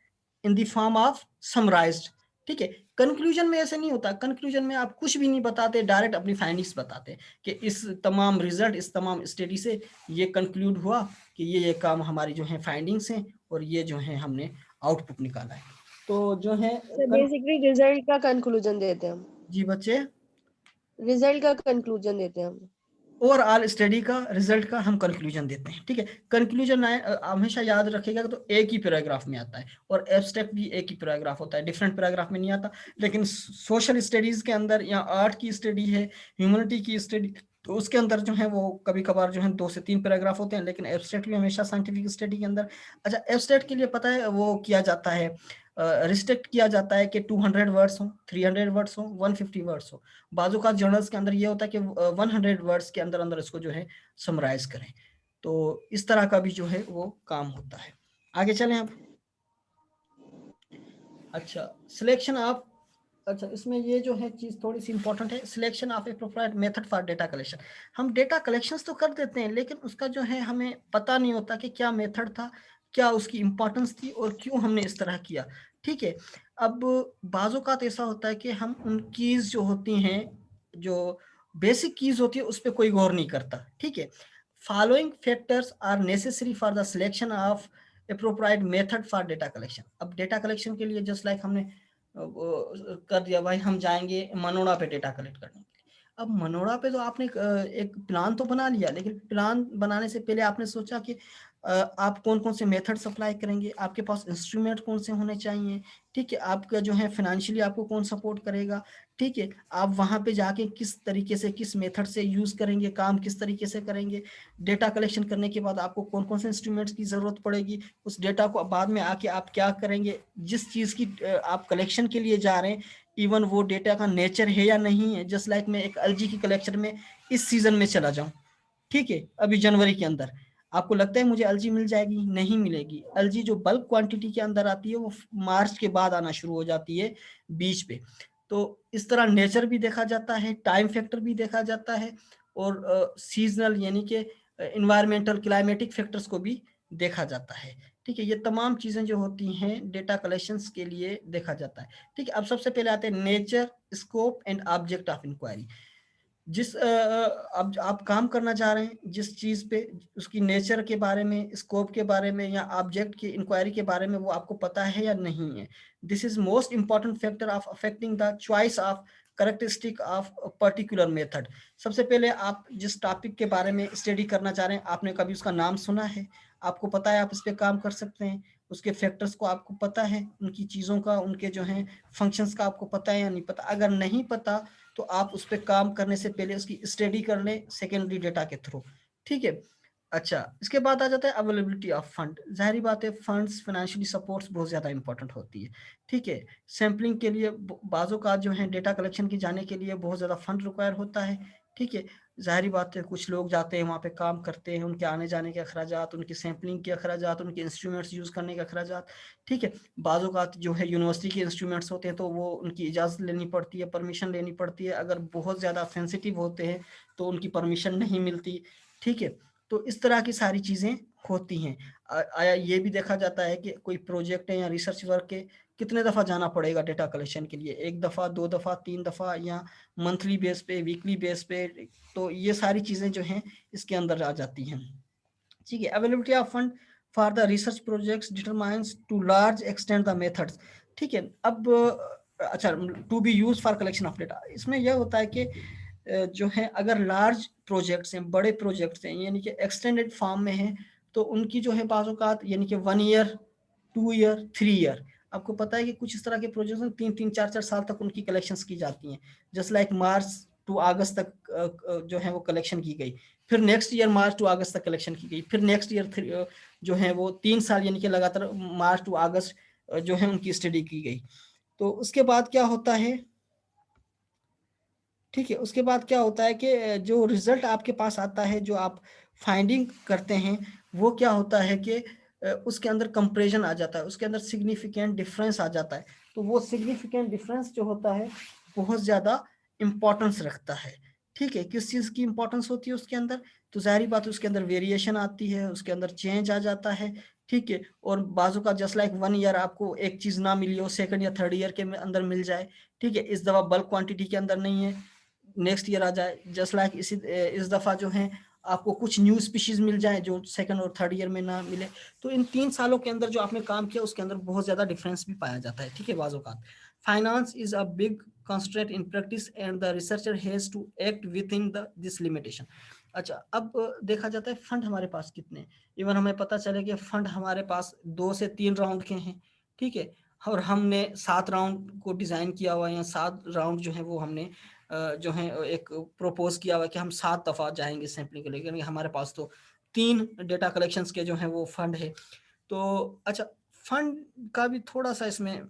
Speaker 2: in the form of summarised, ठीक है। कंक्लूजन में ऐसे नहीं होता, कंक्लूजन में आप कुछ भी नहीं बताते, डायरेक्ट अपनी फाइंडिंग्स बताते हैं कि इस तमाम रिजल्ट, इस तमाम स्टडी से ये कंक्लूड हुआ कि ये काम हमारी जो है फाइंडिंग्स हैं और ये जो है हमने आउटपुट निकाला है। तो जो है
Speaker 4: सर बेसिकली रिजल्ट का कंक्लूजन देते हैं हम।
Speaker 2: जी बच्चे,
Speaker 4: रिजल्ट का कंक्लूजन देते हैं हम।
Speaker 2: ओवरऑल स्टडी का रिजल्ट का हम कंक्लूजन देते हैं, ठीक है। कंक्लूजन हमेशा याद रखिएगा तो एक ही पैराग्राफ में आता है, और एब्स्ट्रैक्ट भी एक ही पैराग्राफ होता है, डिफरेंट पैराग्राफ में नहीं आता। लेकिन सोशल स्टडीज के अंदर या आर्ट की स्टडी है, ह्यूमैनिटी की स्टडी, तो उसके अंदर जो है वो कभी कभार जो है 2 से 3 पैराग्राफ होते हैं, लेकिन एब्स्ट्रैक्ट भी हमेशा साइंटिफिक स्टडी के अंदर। अच्छा, एब्स्ट्रैक्ट के लिए पता है वो किया जाता है, रिस्ट्रिक्ट किया जाता है कि 200 वर्ड्स हो, 300 वर्ड्स हो, 150 वर्ड्स हो। बाजू का जर्नल्स के अंदर ये होता है कि 100 वर्ड्स के अंदर अंदर इसको जो है समराइज करें। तो इस तरह का भी जो है वो काम होता है। आगे चलें अब। अच्छा, सिलेक्शन ऑफ, अच्छा इसमें ये जो है चीज थोड़ी सी इंपॉर्टेंट है, selection of a appropriate method for data collection. हम डेटा कलेक्शंस तो कर देते हैं, लेकिन उसका जो है हमें पता नहीं होता कि क्या मेथड था, क्या उसकी इंपॉर्टेंस थी, और क्यों हमने इस तरह किया, ठीक है। अब बाजों का ऐसा होता है कि हम उन कीज जो होती हैं, जो बेसिक कीज होती है, उस पर कोई गौर नहीं करता, ठीक है। Following factors are necessary for the selection of appropriate method for data collection. अब डेटा कलेक्शन के लिए जस्ट लाइक हमने कर दिया भाई, हम जाएंगे मनोड़ा पे डेटा कलेक्ट करने के लिए। अब मनोड़ा पे तो आपने एक प्लान तो बना लिया, लेकिन प्लान बनाने से पहले आपने सोचा कि आप कौन कौन से मेथड्स अप्लाई करेंगे, आपके पास इंस्ट्रूमेंट कौन से होने चाहिए, ठीक है, आपका जो है फाइनेंशियली आपको कौन सपोर्ट करेगा, ठीक है, आप वहां पे जाके किस तरीके से, किस मेथड से यूज करेंगे, काम किस तरीके से करेंगे। डेटा कलेक्शन करने के बाद आपको कौन कौन से इंस्ट्रूमेंट्स की जरूरत पड़ेगी, उस डेटा को बाद में आके आप क्या करेंगे, जिस चीज की आप कलेक्शन के लिए जा रहे हैं, इवन वो डेटा का नेचर है या नहीं है। जस्ट लाइक मैं एक अलजी की कलेक्शन में इस सीजन में चला जाऊं, ठीक है, अभी जनवरी के अंदर, आपको लगता है मुझे अलजी मिल जाएगी? नहीं मिलेगी। अलजी जो बल्क क्वांटिटी के अंदर आती है वो मार्च के बाद आना शुरू हो जाती है बीच पे। तो इस तरह नेचर भी देखा जाता है, टाइम फैक्टर भी देखा जाता है, और सीजनल यानी कि इन्वायरमेंटल क्लाइमेटिक फैक्टर्स को भी देखा जाता है, ठीक है। ये तमाम चीजें जो होती हैं डेटा कलेक्शंस के लिए देखा जाता है, ठीक है। अब सबसे पहले आते हैं nature, scope and object of inquiry. जिस अब आप काम करना चाह रहे हैं जिस चीज पे, उसकी नेचर के बारे में, स्कोप के बारे में, या ऑब्जेक्ट की इंक्वायरी के बारे में वो आपको पता है या नहीं है। This is most important factor of affecting the choice of characteristic of particular method. सबसे पहले आप जिस टॉपिक के बारे में स्टडी करना चाह रहे हैं, आपने कभी उसका नाम सुना है, आपको पता है आप इस पे काम कर सकते हैं, उसके फैक्टर्स को आपको पता है, उनकी चीज़ों का, उनके जो है फंक्शंस का आपको पता है या नहीं पता। अगर नहीं पता तो आप उस पर काम करने से पहले उसकी स्टडी कर लें सेकेंडरी डेटा के थ्रू, ठीक है। अच्छा, इसके बाद आ जाता है अवेलेबिलिटी ऑफ फंड। जाहिर बात है फंड्स, फाइनेंशियली सपोर्ट्स बहुत ज़्यादा इंपॉर्टेंट होती है, ठीक है। सैम्पलिंग के लिए बाजों का जो है डेटा कलेक्शन की जाने के लिए बहुत ज़्यादा फंड रिक्वायर होता है, ठीक है। जाहिर बात है कुछ लोग जाते हैं वहाँ पे काम करते हैं, उनके आने जाने के अखराजात, उनकी सैम्पलिंग के अखराजात, उनके इंस्ट्रूमेंट्स यूज़ करने के अखराजात, ठीक है। बाजों का जो है यूनिवर्सिटी के इंस्ट्रूमेंट्स होते हैं तो वो उनकी इजाज़त लेनी पड़ती है, परमिशन लेनी पड़ती है। अगर बहुत ज़्यादा सेंसिटिव होते हैं तो उनकी परमिशन नहीं मिलती, ठीक है। तो इस तरह की सारी चीज़ें होती हैं। आया ये भी देखा जाता है कि कोई प्रोजेक्ट है या रिसर्च वर्क है, कितने दफ़ा जाना पड़ेगा डेटा कलेक्शन के लिए, 1 दफ़ा, 2 दफ़ा, 3 दफ़ा, या मंथली बेस पे, वीकली बेस पे। तो ये सारी चीज़ें जो हैं इसके अंदर आ जाती हैं, ठीक है। Availability of fund for the research projects determines to large extent the methods, ठीक है। अब अच्छा, to be use for collection of data, इसमें यह होता है कि जो है अगर लार्ज प्रोजेक्ट्स हैं, बड़े प्रोजेक्ट्स हैं, यानी कि एक्सटेंडेड फॉर्म में हैं, तो उनकी जो है बाज़-औक़ात यानी कि 1 ईयर, 2 ईयर, 3 ईयर, आपको पता है कि कुछ इस तरह के प्रोजेक्ट्स में 3-3, 4-4 साल तक उनकी कलेक्शंस की जाती हैं। जस्ट लाइक मार्च टू अगस्त तक जो है वो कलेक्शन की गई, फिर नेक्स्ट ईयर मार्च टू अगस्त तक कलेक्शन की गई, फिर नेक्स्ट ईयर जो है वो 3 साल यानी कि लगातार मार्च टू अगस्त जो है उनकी स्टडी की गई। तो उसके बाद क्या होता है, ठीक है, उसके बाद क्या होता है कि जो रिजल्ट आपके पास आता है, जो आप फाइंडिंग करते हैं, वो क्या होता है कि उसके अंदर कंपैरिजन आ जाता है, उसके अंदर सिग्निफिकेंट डिफरेंस आ जाता है। तो वो सिग्निफिकेंट डिफरेंस जो होता है बहुत ज़्यादा इम्पोर्टेंस रखता है, ठीक है। किस चीज़ की इम्पोर्टेंस होती है उसके अंदर? तो ज़ाहिर बात है उसके अंदर वेरिएशन आती है, उसके अंदर चेंज आ जाता है, ठीक है। और बाजू का जस्ट लाइक 1 ईयर आपको एक चीज़ ना मिली हो, सेकंड या थर्ड ईयर के अंदर मिल जाए, ठीक है। इस दफ़ा बल्क क्वांटिटी के अंदर नहीं है, नेक्स्ट ईयर आ जाए। जस्ट लाइक इस दफ़ा जो है आपको कुछ न्यू स्पीशीज मिल जाए जो सेकंड और थर्ड ईयर में ना मिले। तो इन 3 सालों के अंदर जो आपने काम किया उसके अंदर बहुत ज़्यादा डिफरेंस भी पाया जाता है, ठीक है, बाज़ औक़ात। finance is a big constraint in practice and the researcher has to act within this limitation. अच्छा, अब देखा जाता है फंड हमारे पास कितने, इवन हमें पता चले कि फंड हमारे पास 2 से 3 राउंड के हैं, ठीक है, और हमने 7 राउंड को डिजाइन किया हुआ है, या 7 राउंड जो है वो हमने जो है एक प्रोपोज किया हुआ है कि हम 7 दफा जाएंगे सैम्पलिंग के लिए, हमारे पास तो 3 डेटा कलेक्शंस के जो है वो फंड है। तो अच्छा, फंड का भी थोड़ा सा इसमें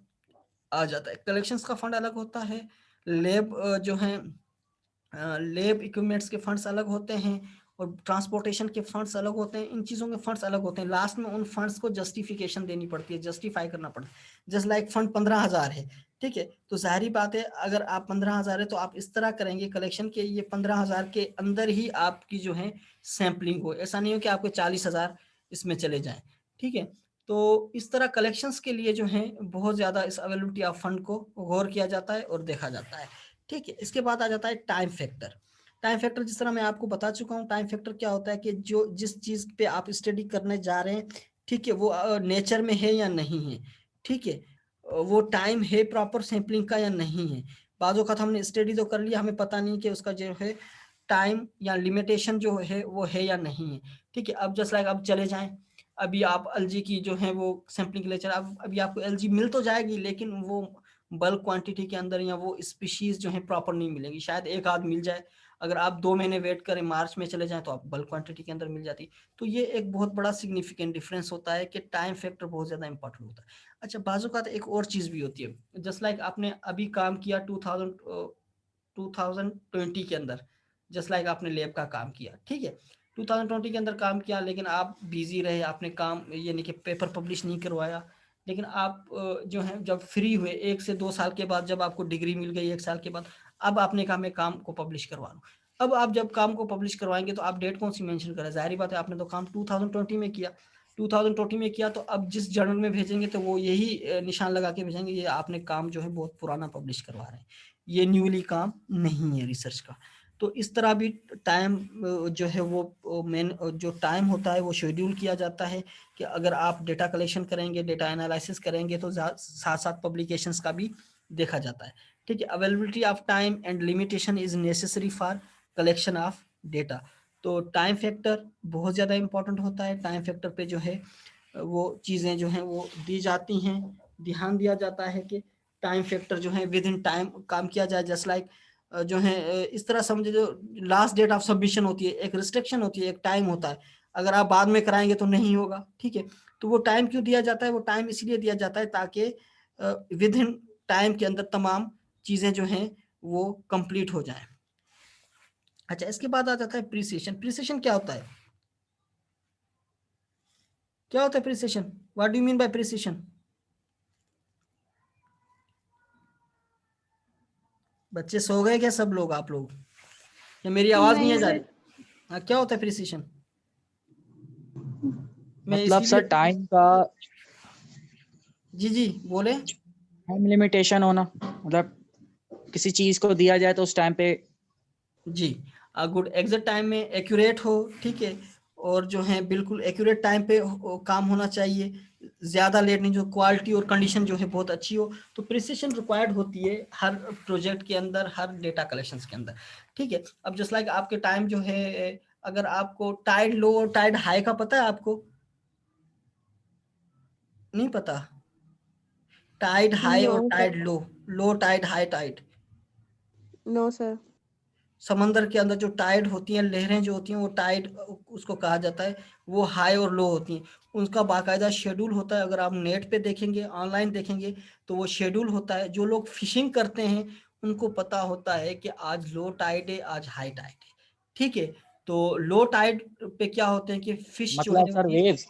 Speaker 2: आ जाता है, कलेक्शंस का फंड अलग होता है, लैब जो है लैब इक्विपमेंट्स के फंड्स अलग होते हैं, और ट्रांसपोर्टेशन के फंड्स अलग होते हैं, इन चीज़ों के फंड्स अलग होते हैं। लास्ट में उन फंड्स को जस्टिफिकेशन देनी पड़ती है, जस्टिफाई करना पड़ता है। जस्ट लाइक फंड 15,000 है, ठीक है, तो जाहिर बात है अगर आप 15,000 है तो आप इस तरह करेंगे कलेक्शन के, ये 15,000 के अंदर ही आपकी जो है सैम्पलिंग हो, ऐसा नहीं हो कि आपके 40,000 इसमें चले जाएं, ठीक है। तो इस तरह कलेक्शंस के लिए जो है बहुत ज़्यादा इस अवेलेबिलिटी ऑफ फंड को गौर किया जाता है और देखा जाता है, ठीक है। इसके बाद आ जाता है टाइम फैक्टर। टाइम फैक्टर जिस तरह मैं आपको बता चुका हूँ, टाइम फैक्टर क्या होता है कि जो जिस चीज़ पे आप स्टडी करने जा रहे हैं, ठीक है, वो नेचर में है या नहीं है, ठीक है, वो टाइम है प्रॉपर सैम्पलिंग का या नहीं है। बाज़ वक़्त हमने स्टडी तो कर लिया, हमें पता नहीं कि उसका जो है टाइम या लिमिटेशन जो है वो है या नहीं है, ठीक है। अब जस्ट लाइक अब चले जाएं, अभी आप एलजी की जो है वो सैम्पलिंग के लिए चला, अभी आपको एलजी मिल तो जाएगी, लेकिन वो बल्क क्वांटिटी के अंदर या वो स्पीशीज जो है प्रॉपर नहीं मिलेंगी, शायद एक आध मिल जाए। अगर आप 2 महीने वेट करें, मार्च में चले जाएं तो आप बल्क क्वांटिटी के अंदर मिल जाती। तो ये एक बहुत बड़ा सिग्निफिकेंट डिफरेंस होता है कि टाइम फैक्टर बहुत ज़्यादा इंपॉर्टेंट होता है। अच्छा, बाजू का एक और चीज़ भी होती है, जस्ट लाइक आपने अभी काम किया 2020 के अंदर, जस्ट लाइक आपने लैब का काम किया, ठीक है, 2020 के अंदर काम किया, लेकिन आप बिजी रहे, आपने काम ये नहीं कि पेपर पब्लिश नहीं करवाया, लेकिन आप जो है जब फ्री हुए 1 से 2 साल के बाद, जब आपको डिग्री मिल गई 1 साल के बाद, अब आपने कहा मैं काम को पब्लिश करवा लूँ। अब आप जब काम को पब्लिश करवाएंगे तो आप डेट कौन सी मेंशन करें, जाहिर बात है आपने तो काम 2020 में किया, 2020 में किया, तो अब जिस जर्नल में भेजेंगे तो वो यही निशान लगा के भेजेंगे, ये आपने काम जो है बहुत पुराना पब्लिश करवा रहे हैं, ये न्यूली काम नहीं है रिसर्च का। तो इस तरह भी टाइम जो है वो मेन जो टाइम होता है वो शेड्यूल किया जाता है कि अगर आप डेटा कलेक्शन करेंगे, डेटा एनालिसिस करेंगे, तो साथ साथ पब्लिकेशंस का भी देखा जाता है, ठीक है। Availability of time and limitation is necessary for collection of data. तो टाइम फैक्टर बहुत ज़्यादा इंपॉर्टेंट होता है, टाइम फैक्टर पे जो है वो चीज़ें जो हैं वो दी जाती हैं, ध्यान दिया जाता है कि टाइम फैक्टर जो है विद इन टाइम काम किया जाए। जस्ट लाइक जो है इस तरह समझे, जो लास्ट डेट ऑफ सबमिशन होती है, एक रिस्ट्रिक्शन होती है, एक टाइम होता है, अगर आप बाद में कराएंगे तो नहीं होगा, ठीक है। तो वो टाइम क्यों दिया जाता है, वो टाइम इसलिए दिया जाता है ताकि विद इन टाइम के अंदर तमाम चीज़ें जो हैं वो कंप्लीट हो जाएं। अच्छा, इसके बाद आ जाता है प्रीसिशन। प्रीसिशन क्या होता है, क्या होता है precision, what do you mean by precision? बच्चे सो गए क्या सब लोग, आप लोग, या मेरी आवाज नहीं है जा रही? हाँ, क्या होता है प्रीसिशन?
Speaker 6: मतलब सर टाइम का,
Speaker 2: जी जी बोले।
Speaker 6: टाइम लिमिटेशन होना, मतलब किसी चीज को दिया जाए तो उस टाइम पे
Speaker 2: जी गुड, एग्जैक्ट टाइम में एक्यूरेट हो, ठीक है, और जो है बिल्कुल एक्यूरेट टाइम पे काम होना चाहिए, ज़्यादा लेट नहीं, जो क्वालिटी और कंडीशन जो है बहुत अच्छी हो। तो प्रिसिशन रिक्वायर्ड होती है हर प्रोजेक्ट के अंदर, हर डेटा कलेक्शंस के अंदर, ठीक है। अब जस्ट लाइक आपके टाइम जो है, अगर आपको टाइड लो और टाइड हाई का पता है आपको, नहीं पता? टाइड हाई और
Speaker 4: No,
Speaker 2: tide low, low tide high tide,
Speaker 4: no sir.
Speaker 2: समंदर के अंदर जो टाइड होती हैं, लहरें जो होती हैं, वो टाइड उसको कहा जाता है, वो हाई और लो होती हैं, उनका बाकायदा शेड्यूल होता है। अगर आप नेट पे देखेंगे, ऑनलाइन देखेंगे, तो वो शेड्यूल होता है। जो लोग फिशिंग करते हैं उनको पता होता है कि आज लो टाइड है, आज हाई टाइड है, ठीक है। तो लो टाइड पे क्या होते हैं कि फिश जो
Speaker 6: मतलब
Speaker 2: है
Speaker 6: सर वेव्स।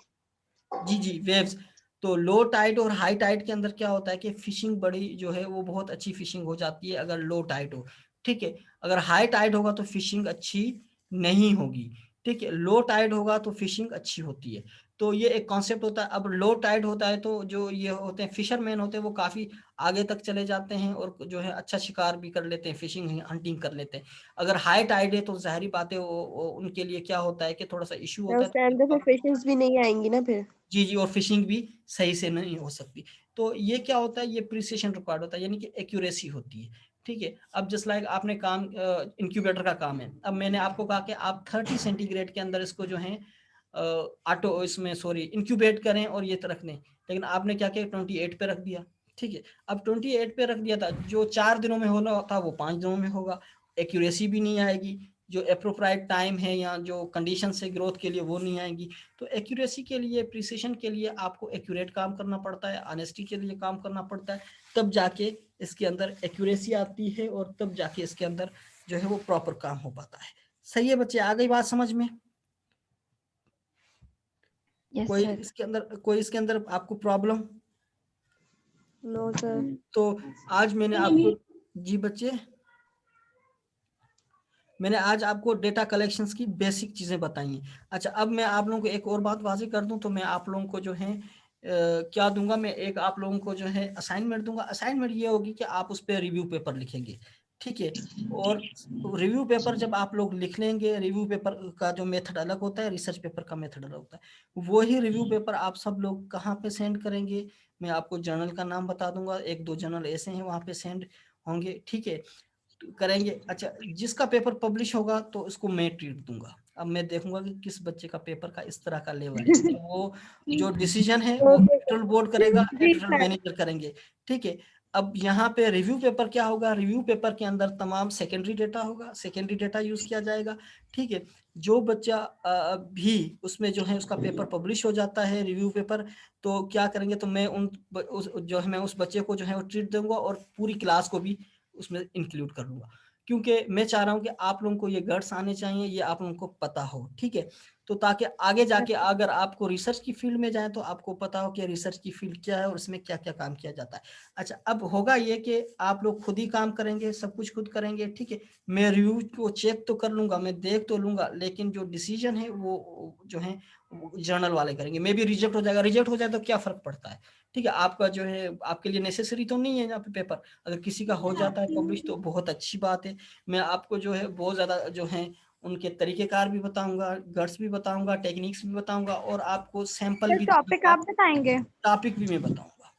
Speaker 2: जी जी वेव्स। तो लो टाइड और हाई टाइड के अंदर क्या होता है कि फिशिंग बड़ी जो है वो बहुत अच्छी फिशिंग हो जाती है अगर लो टाइड हो, ठीक है। अगर हाई टाइड होगा तो फिशिंग अच्छी नहीं होगी, ठीक है। लो टाइड होगा तो फिशिंग अच्छी होती है, तो ये एक कॉन्सेप्ट होता है। अब लो टाइड होता है तो जो ये होते हैं फिशरमैन होते हैं वो काफी आगे तक चले जाते हैं और जो है अच्छा शिकार भी कर लेते हैं, फिशिंग हंटिंग कर लेते हैं। अगर हाई टाइड है तो जाहिर बात है वो उनके लिए क्या होता है कि थोड़ा सा इशू
Speaker 4: तो
Speaker 2: होता
Speaker 4: उस टाइम पे
Speaker 2: है।
Speaker 4: फिर फिशेस भी नहीं आएंगी ना फिर।
Speaker 2: जी जी, और फिशिंग भी सही से नहीं हो सकती। तो ये क्या होता है, ये प्रिसिशन रिक्वायर्ड होता है, यानी कि एक्यूरेसी होती है। ठीक है। अब जस्ट लाइक आपने काम इंक्यूबेटर का काम है, अब मैंने आपको कहा कि आप 30 सेंटीग्रेड के अंदर इसको जो है ऑटो इसमें सॉरी इंक्यूबेट करें और ये रख दें, लेकिन आपने क्या किया 28 पे रख दिया। ठीक है। अब 28 पे रख दिया था, जो 4 दिनों में होना था वो 5 दिनों में होगा, एक्यूरेसी भी नहीं आएगी, जो अप्रोप्राइट टाइम है या जो कंडीशन है ग्रोथ के लिए वो नहीं आएंगी। तो एक्यूरेसी के लिए, प्रिसिशन के लिए आपको एक्यूरेट काम करना पड़ता है, ऑनेस्टी के लिए काम करना पड़ता है, तब जाके इसके अंदर एक्यूरेसी आती है और तब जाके इसके अंदर जो है वो प्रॉपर काम हो पाता है। सही है बच्चे, आ गई बात समझ में?
Speaker 1: यस
Speaker 2: कोई
Speaker 1: सर।
Speaker 2: इसके अंदर आपको प्रॉब्लम?
Speaker 4: No sir.
Speaker 2: तो आज मैंने आपको, जी बच्चे, मैंने आज आपको डेटा कलेक्शंस की बेसिक चीजें बताई हैं। अच्छा, अब मैं आप लोगों को एक और बात वाज़ेह कर दूं, तो मैं आप लोगों को जो है क्या दूंगा, मैं एक आप लोगों को जो है असाइनमेंट दूंगा। असाइनमेंट ये होगी कि आप उस पर रिव्यू पेपर लिखेंगे। ठीक है। और रिव्यू पेपर जब आप लोग लिख लेंगे, रिव्यू पेपर का जो मेथड अलग होता है, रिसर्च पेपर का मेथड अलग होता है। वही रिव्यू पेपर आप सब लोग कहाँ पे सेंड करेंगे, मैं आपको जर्नल का नाम बता दूंगा, 1-2 जर्नल ऐसे हैं वहाँ पे सेंड होंगे। ठीक है, करेंगे। अच्छा, जिसका पेपर पब्लिश होगा तो उसको मैं ट्रीट दूंगा। अब मैं देखूंगा कि किस बच्चे का पेपर का इस तरह का लेवल है, तो वो जो डिसीजन है वो एडिटोरियल बोर्ड करेगा, एडिटोरियल मैनेजर करेंगे। ठीक है। अब यहाँ पे रिव्यू पेपर क्या होगा, रिव्यू पेपर के अंदर तमाम सेकेंडरी डेटा होगा, सेकेंडरी डेटा यूज किया जाएगा। ठीक है। जो बच्चा भी उसमें जो है उसका पेपर पब्लिश हो जाता है रिव्यू पेपर, तो क्या करेंगे, तो मैं जो है मैं उस बच्चे को जो है वो ट्रीट दूंगा और पूरी क्लास को भी उसमें इंक्लूड कर लूंगा, क्योंकि मैं चाह रहा हूं कि आप लोगों को ये गट्स आने चाहिए, ये आप लोगों को पता हो। ठीक है। तो ताकि आगे जाके अगर आपको रिसर्च की फील्ड में जाए तो आपको पता हो कि रिसर्च की फील्ड क्या है और इसमें क्या क्या काम किया जाता है। अच्छा, अब होगा ये कि आप लोग खुद ही काम करेंगे, सब कुछ खुद करेंगे। ठीक है। मैं रिव्यू को चेक तो कर लूंगा, मैं देख तो लूंगा, लेकिन जो डिसीजन है वो जो है जर्नल वाले करेंगे। मे भी रिजेक्ट हो जाएगा, रिजेक्ट हो जाए तो क्या फर्क पड़ता है। ठीक है। आपका जो है आपके लिए नेसेसरी तो नहीं है यहाँ पे पेपर, अगर किसी का हो जाता है पब्लिश तो बहुत अच्छी बात है। मैं आपको जो है बहुत ज्यादा जो है उनके तरीकेकार भी बताऊंगा, गट्स भी बताऊंगा, टेक्निक्स भी बताऊंगा, और आपको सैंपल भी
Speaker 3: टॉपिक आप बताएंगे?
Speaker 2: टॉपिक भी मैं बताऊंगा।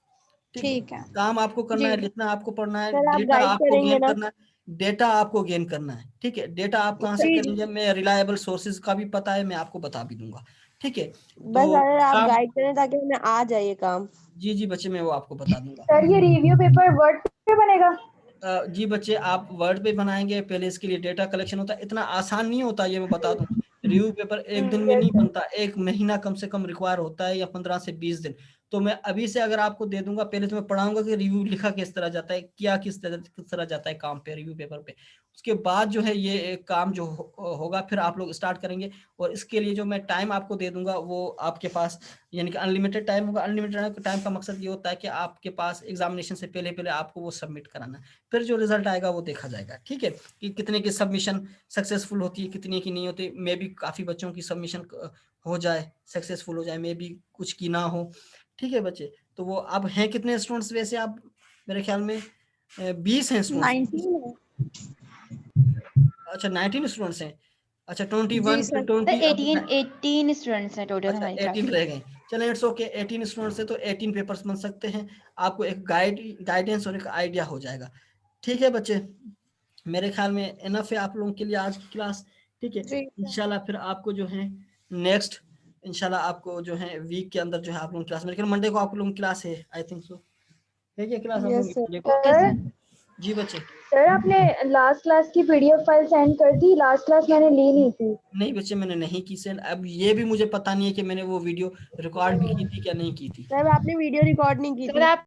Speaker 2: ठीक है।
Speaker 3: ठीक है
Speaker 2: काम आपको करना
Speaker 3: जी।
Speaker 2: है, लिखना आपको पढ़ना है,
Speaker 4: सर आप
Speaker 2: डेटा
Speaker 4: गाइड
Speaker 2: आपको
Speaker 4: करेंगे
Speaker 2: गेन
Speaker 4: ना?
Speaker 2: करना है, डेटा आपको गेन करना है। ठीक है। डेटा आप कहाँ से
Speaker 3: जी
Speaker 2: करेंगे, मैं रिलायबल सोर्सेज का भी पता है, मैं आपको बता भी दूंगा। ठीक है।
Speaker 4: बस
Speaker 2: तो
Speaker 4: अगर आप
Speaker 2: काम,
Speaker 4: गाइड करें ताकि हमें आ जाए ये काम।
Speaker 2: जी जी बच्चे, मैं वो आपको बता दूंगा।
Speaker 5: सर ये रिव्यू पेपर वर्ड पे बनेगा?
Speaker 2: जी बच्चे, आप वर्ड पे बनाएंगे, पहले इसके लिए डेटा कलेक्शन होता है, इतना आसान नहीं होता ये मैं बता दूं। रिव्यू पेपर एक दिन में नहीं बनता, 1 महीना कम से कम रिक्वायर होता है, या 15 से 20 दिन। तो मैं अभी से अगर आपको दे दूंगा, पहले तो मैं पढ़ाऊंगा कि रिव्यू लिखा किस तरह जाता है, किया किस तरह जाता है काम पे रिव्यू पेपर पे। उसके बाद जो है ये एक काम जो होगा, फिर आप लोग स्टार्ट करेंगे। और इसके लिए जो मैं टाइम आपको दे दूंगा वो आपके पास यानी कि अनलिमिटेड टाइम होगा। अनलिमिटेड टाइम का मकसद ये होता है कि आपके पास एग्जामिनेशन से पहले पहले आपको वो सबमिट कराना है, फिर जो रिजल्ट आएगा वो देखा जाएगा। ठीक है। कि कितने की सबमिशन सक्सेसफुल होती है, कितने की नहीं होती। मे भी काफ़ी बच्चों की सबमिशन हो जाए, सक्सेसफुल हो जाए, मे भी कुछ की ना हो। ठीक है बच्चे। तो वो अब हैं कितने स्टूडेंट्स वैसे, आप मेरे ख्याल में 20 हैं स्टूडेंट्स।
Speaker 3: 19
Speaker 2: अच्छा, 19 स्टूडेंट्स हैं। अच्छा,
Speaker 3: जी
Speaker 2: 21
Speaker 3: सर।
Speaker 2: 20
Speaker 1: 18 स्टूडेंट्स हैं टोटल
Speaker 2: अच्छा,
Speaker 1: हमारी
Speaker 2: 18
Speaker 1: क्लास में।
Speaker 2: रह गए। चलें, इट्स ओके। 18 स्टूडेंट्स है तो 18 पेपर्स बन सकते हैं। आपको एक गाइडेंस और एक आइडिया हो जाएगा। ठीक है बच्चे, मेरे ख्याल में इनफ है आप लोगों के लिए आज की क्लास। ठीक है।
Speaker 3: जी सर।
Speaker 2: इंशाल्लाह फिर आपको जो है नेक्स्ट, इंशाल्लाह आपको जो है वीक के अंदर जो है आप लोगों की क्लास, मेरे ख्याल मंडे को आप लोगों की क्लास है, आई थिंक सो। है क्या क्लास आप लोगों
Speaker 4: यस
Speaker 2: की
Speaker 4: सर।
Speaker 2: मंडे को?
Speaker 1: Okay sir.
Speaker 2: जी बच्चे।
Speaker 5: सर आपने लास्ट क्लास की पीडीएफ फाइल सेंड कर दी? लास्ट क्लास मैंने ली नहीं थी।
Speaker 2: नहीं बच्चे, मैंने नहीं की सेंड। अब ये भी मुझे पता नहीं है कि मैंने वो वीडियो रिकॉर्ड भी की थी क्या नहीं की थी।
Speaker 4: सर आपने वीडियो रिकॉर्ड नहीं की
Speaker 1: सर
Speaker 4: थी।
Speaker 1: आप